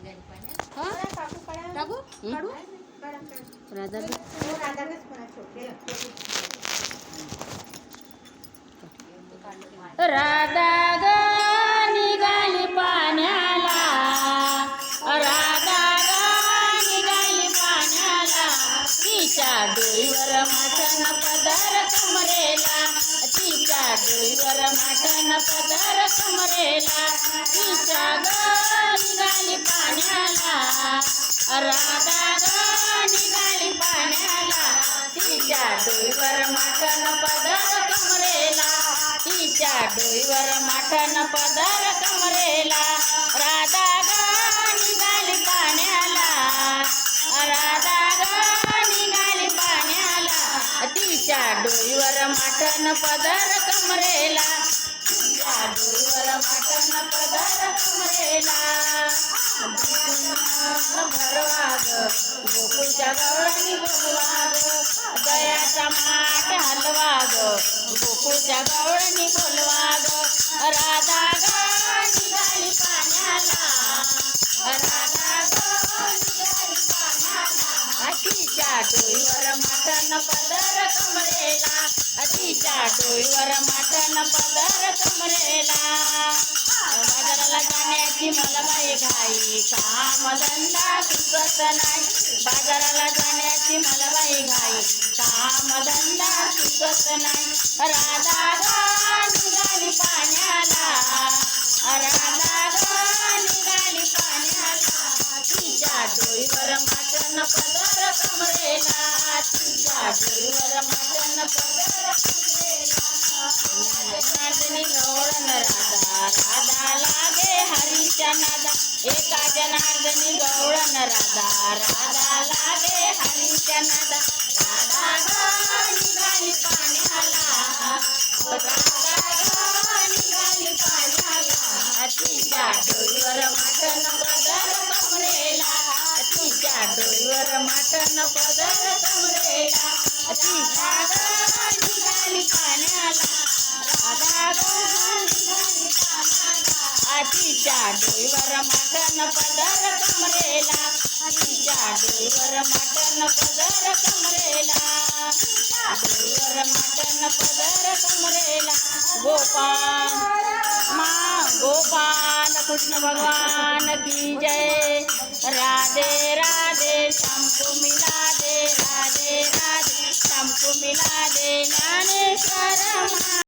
हा टाकू राधा राधा ग निघाली पाण्याला, राधा ग निघाली पाण्याला, तिच्या डोईवर माठन पदर कमरेला, तिच्या डोईवर माठन पदर कमरेला, तिच्या ग निघाली पाण्याला, राधा ग निघाली पाण्याला, तिच्या डोईवर माठन पदर कमरेला, तिच्या डोईवर माठन पदर कमरेला, राधा ग निघाली पाण्याला, राधा ग निघाली पाण्याला, तिच्या डोईवर माठन पदर कमरेला, तिच्या डोईवर माठन पदर कमरेला, भरवाग गोकुळच्या गवळणी बोलवाग, दयाचा माठ हलवाग गोकुळच्या गवळणी बोलवाग, राधा ग निघाली पाण्याला, राधा ग निघाली पाण्याला, तिच्या डोईवर माठन पदर कमरेला, तिच्या डोईवर माठन पदर कमरेला, बाजाराला जाण्याची मला बाई घाई, काम धंदा सुचत नाही, बाजाराला जाण्याची मला बाई घाई, काम धंदा सुचत नाही, राधा ग निघाली पाण्याला, राधा ग निघाली पाण्याला, तिच्या डोईवर माठन पदर कमरेला, तिच्या डोईवर माठन पदर कमरेला, जनार्दनी गवळण राधा, राधा लागे हरीच्या नादा, एका जनार्दनी गवळण राधा, राधा लागे हरीच्या नादा, राधा ग निघाली पाण्याला, राधा ग निघाली पाण्याला, तिच्या डोईवर माठन पदर कमरेला, तिच्या डोईवर माठन पदर कमरेला, तिच्या ग निघाली पाण्याला, राधा ग निघाली पाण्याला, तिच्या डोईवर माठन पदर कमरेला, तिच्या डोईवर माठन पदर कमरेला, डोईवर माठन पदर कमरेला, गोपाल गोपाल कृष्ण भगवान की जय, राधे राधे श्याम को मिला दे, राधे राधे श्याम को मिला दे, ज्ञानेश्वर